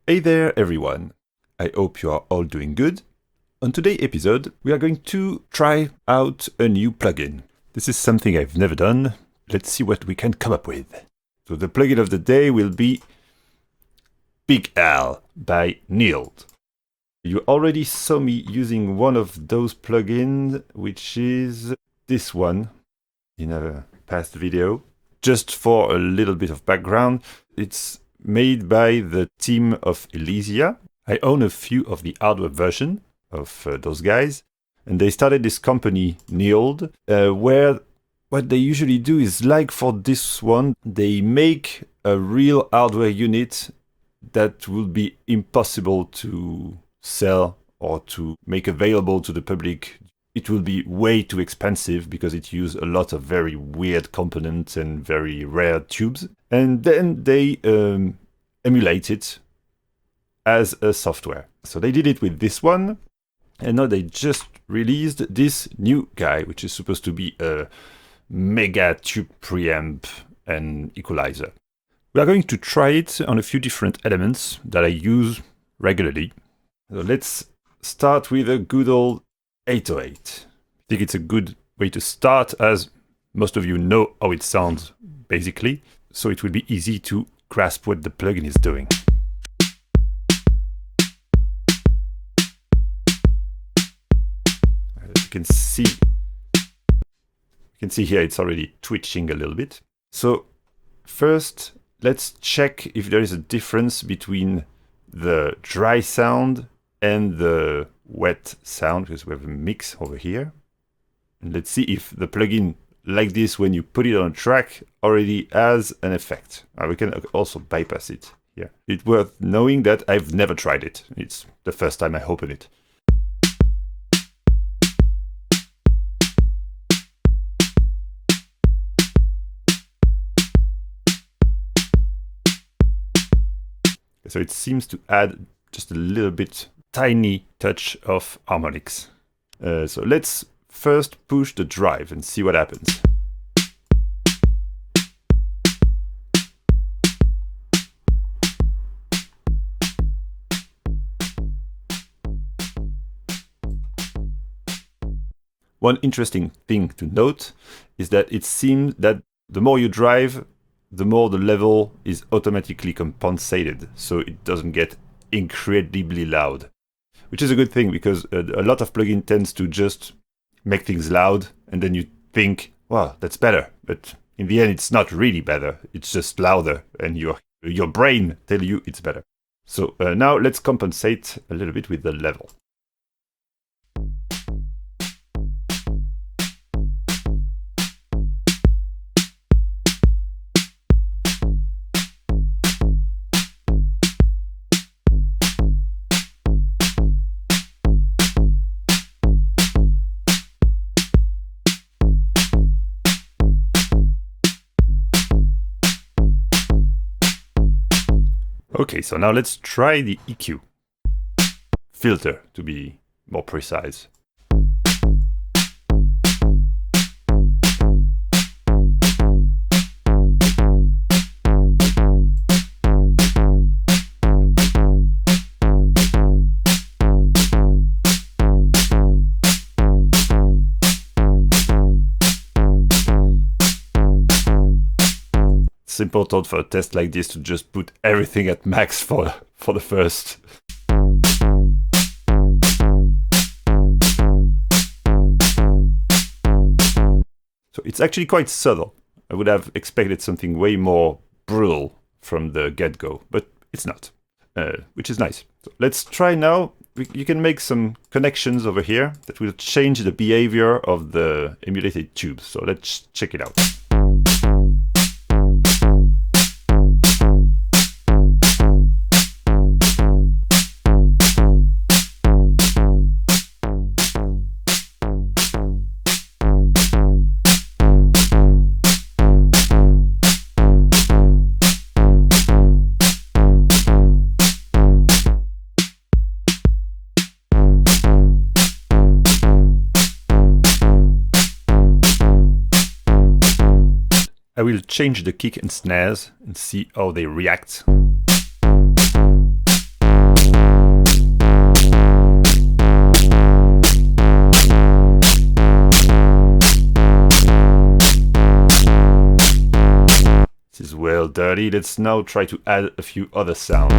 Hey there everyone, I hope you are all doing good. On today's episode, we are going to try out a new plugin. This is something I've never done. Let's see what we can come up with. So the plugin of the day will be Big L by Neold. You already saw me using one of those plugins, which is this one in a past video. Just for a little bit of background, it's made by the team of Elysia. I own a few of the hardware version of those guys, and they started this company Neold, where what they usually do is, like for this one, they make a real hardware unit that will be impossible to sell or to make available to the public. It will be way too expensive because it uses a lot of very weird components and very rare tubes. And then they emulate it as a software. So they did it with this one. And now they just released this new guy, which is supposed to be a mega tube preamp and equalizer. We are going to try it on a few different elements that I use regularly. So let's start with a good old 808. I think it's a good way to start, as most of you know how it sounds basically, so it will be easy to grasp what the plugin is doing. As you can see here it's already twitching a little bit. So first, let's check if there is a difference between the dry sound and the wet sound, because we have a mix over here. And let's see if the plugin like this, when you put it on a track, already has an effect. We can also bypass it here. It's worth knowing that I've never tried it. It's the first time I open it. So it seems to add just a little bit, tiny touch of harmonics. So let's first push the drive and see what happens. One interesting thing to note is that it seems that the more you drive, the more the level is automatically compensated, so it doesn't get incredibly loud. Which is a good thing, because a lot of plugin tends to just make things loud, and then you think, wow, that's better. But in the end, it's not really better. It's just louder, and your brain tells you it's better. So now let's compensate a little bit with the level. Okay, so now let's try the EQ. Filter, to be more precise. It's important for a test like this to just put everything at max for the first. So it's actually quite subtle. I would have expected something way more brutal from the get-go, but it's not, which is nice. So let's try now. You can make some connections over here that will change the behavior of the emulated tubes. So let's check it out. I will change the kick and snares and see how they react. dirty. Let's now try to add a few other sounds.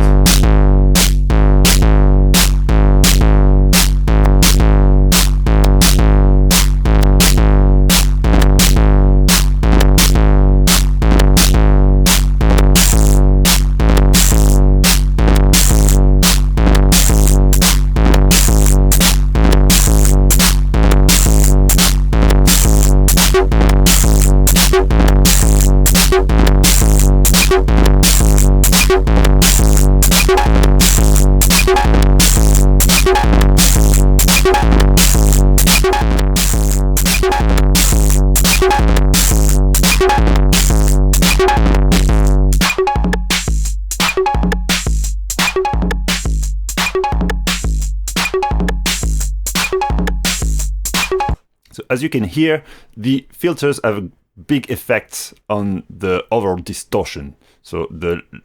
So as you can hear, the filters have a big effect on the overall distortion. So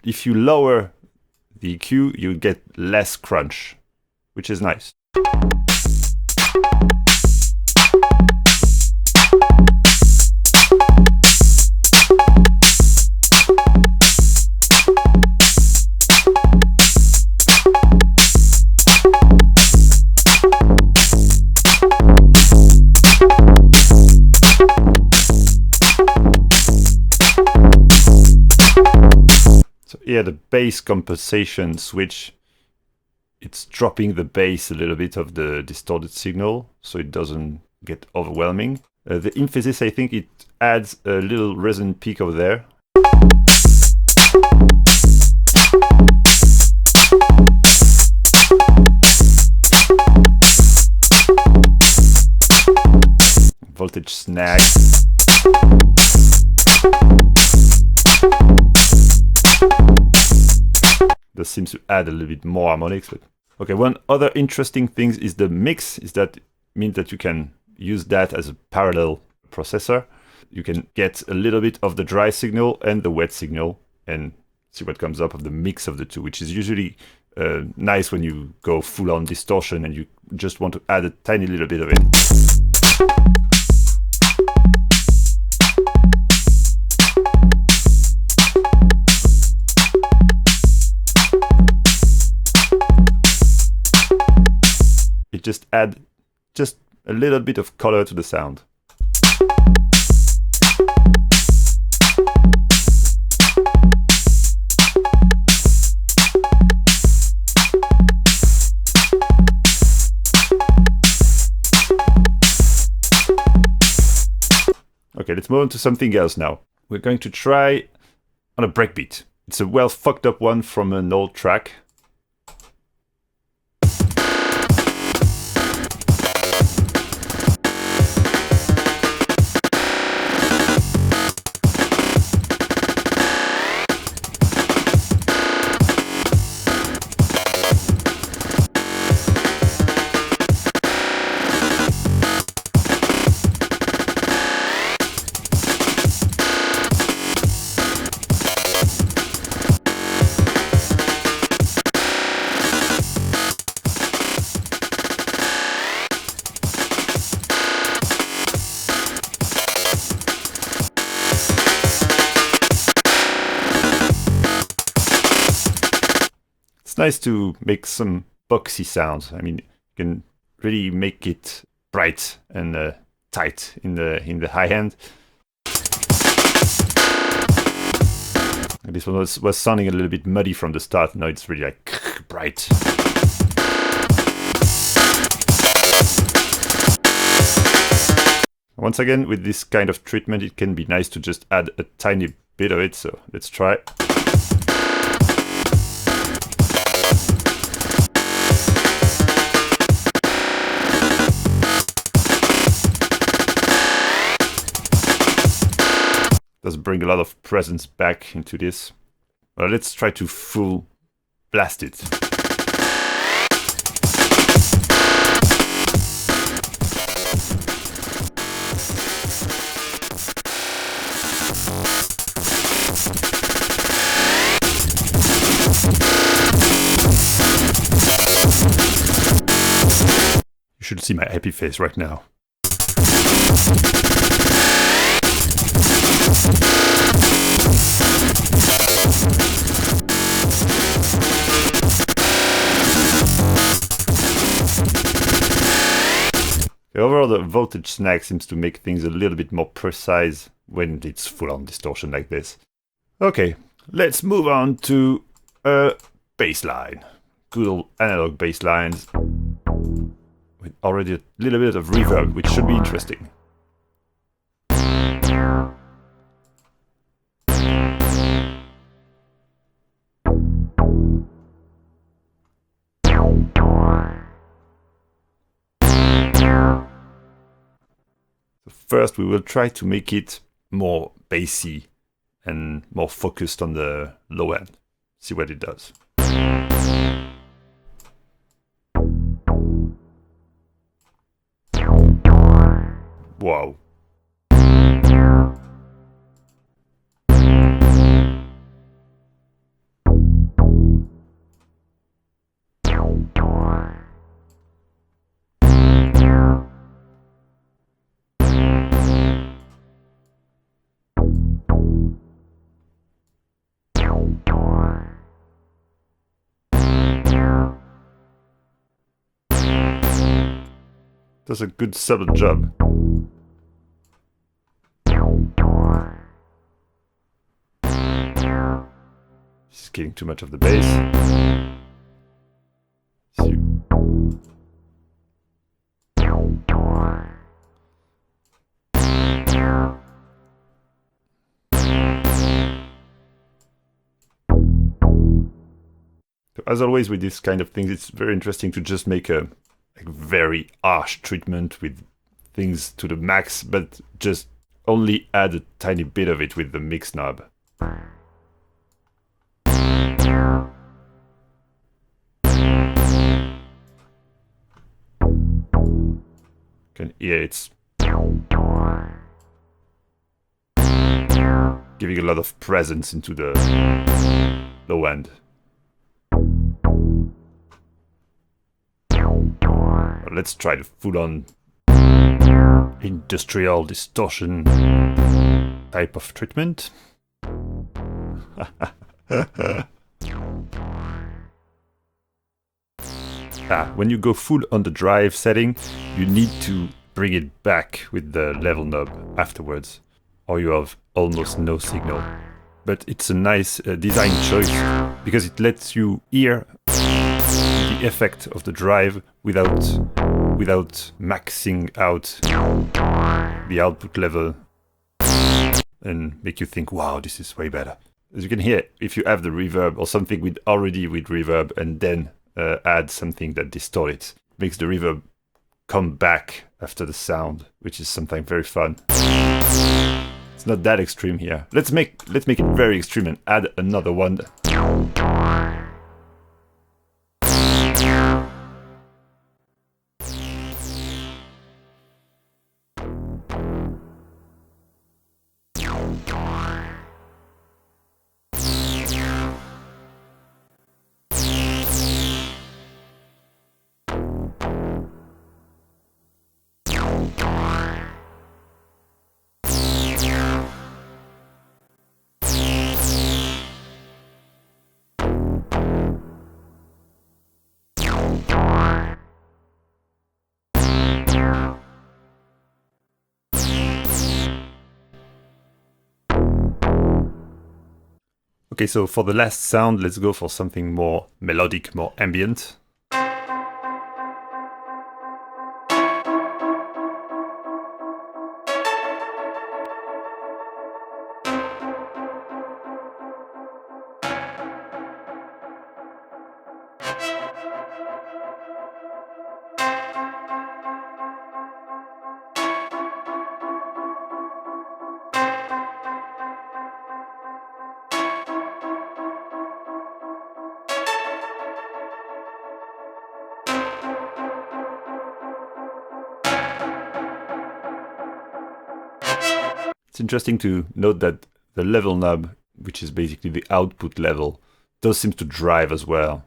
if you lower the EQ, you get less crunch, which is nice. Here the bass compensation switch, it's dropping the bass a little bit of the distorted signal so it doesn't get overwhelming. The emphasis, I think it adds a little resonant peak over there. Voltage snag. This seems to add a little bit more harmonics. But okay, one other interesting thing is the mix. Is that means that you can use that as a parallel processor. You can get a little bit of the dry signal and the wet signal and see what comes up of the mix of the two, which is usually nice when you go full on distortion and you just want to add a tiny little bit of it. Just add just a little bit of color to the sound. Okay, let's move on to something else now. We're going to try on a breakbeat. It's a well fucked up one from an old track. It's nice to make some boxy sounds. I mean, you can really make it bright and tight in the high end. And this one was sounding a little bit muddy from the start. Now it's really like bright. Once again, with this kind of treatment, it can be nice to just add a tiny bit of it. So let's try. Does bring a lot of presence back into this. Well, let's try to full blast it. You should see my happy face right now. Overall, the voltage snag seems to make things a little bit more precise when it's full-on distortion like this. Okay, let's move on to a bass line. Good old analog bass lines with already a little bit of reverb, which should be interesting. First, we will try to make it more bassy and more focused on the low end. See what it does. Wow. Does a good subtle job. She's getting too much of the bass. So as always with this kind of things, it's very interesting to just make a very harsh treatment with things to the max, but just only add a tiny bit of it with the mix knob. Can hear it's giving a lot of presence into the low end. Let's try the full-on industrial distortion type of treatment. When you go full on the drive setting, you need to bring it back with the level knob afterwards, or you have almost no signal. But it's a nice design choice because it lets you hear the effect of the drive without maxing out the output level and make you think, wow, this is way better. As you can hear, if you have the reverb or something with reverb and then add something that distorts it, makes the reverb come back after the sound, which is sometimes very fun. It's not that extreme here. Let's make it very extreme and add another one. Okay, so for the last sound, let's go for something more melodic, more ambient. It's interesting to note that the level knob, which is basically the output level, does seem to drive as well.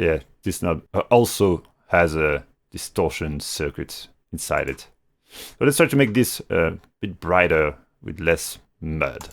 Yeah, this knob also has a distortion circuit inside it. So let's try to make this a bit brighter with less mud.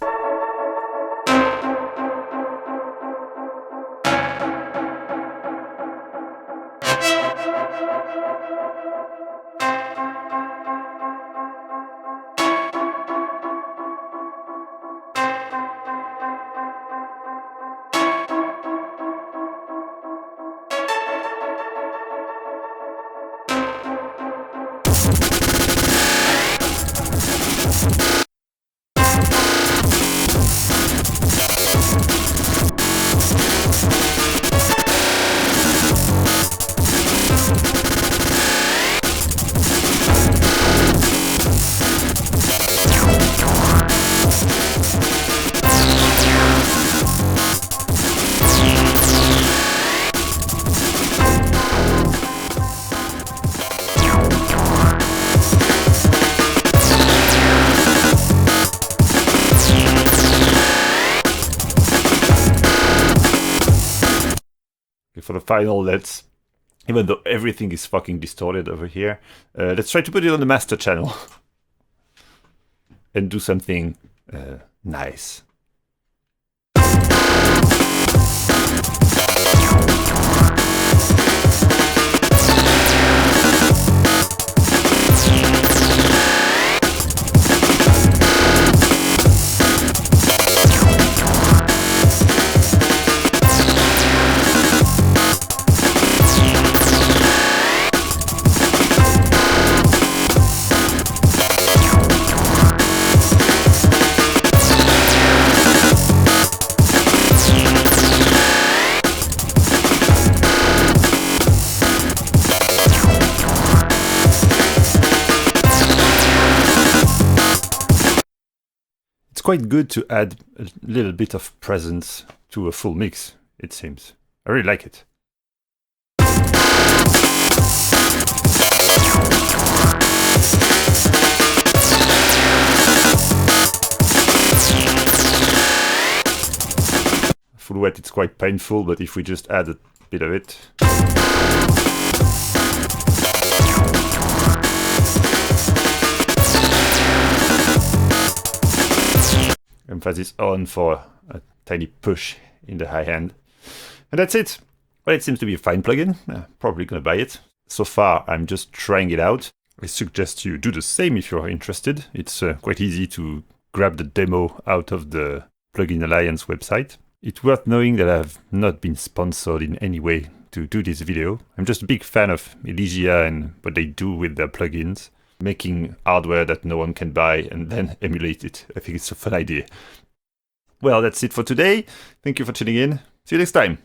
For the final, even though everything is fucking distorted over here, let's try to put it on the master channel and do something nice. It's quite good to add a little bit of presence to a full mix, it seems. I really like it. Full wet, it's quite painful, but if we just add a bit of it. Emphasis on for a tiny push in the high end. And that's it. Well, it seems to be a fine plugin. Probably gonna buy it. So far, I'm just trying it out. I suggest you do the same if you're interested. It's quite easy to grab the demo out of the Plugin Alliance website. It's worth knowing that I've not been sponsored in any way to do this video. I'm just a big fan of Elysia and what they do with their plugins, making hardware that no one can buy and then emulate it. I think it's a fun idea. Well, that's it for today. Thank you for tuning in. See you next time.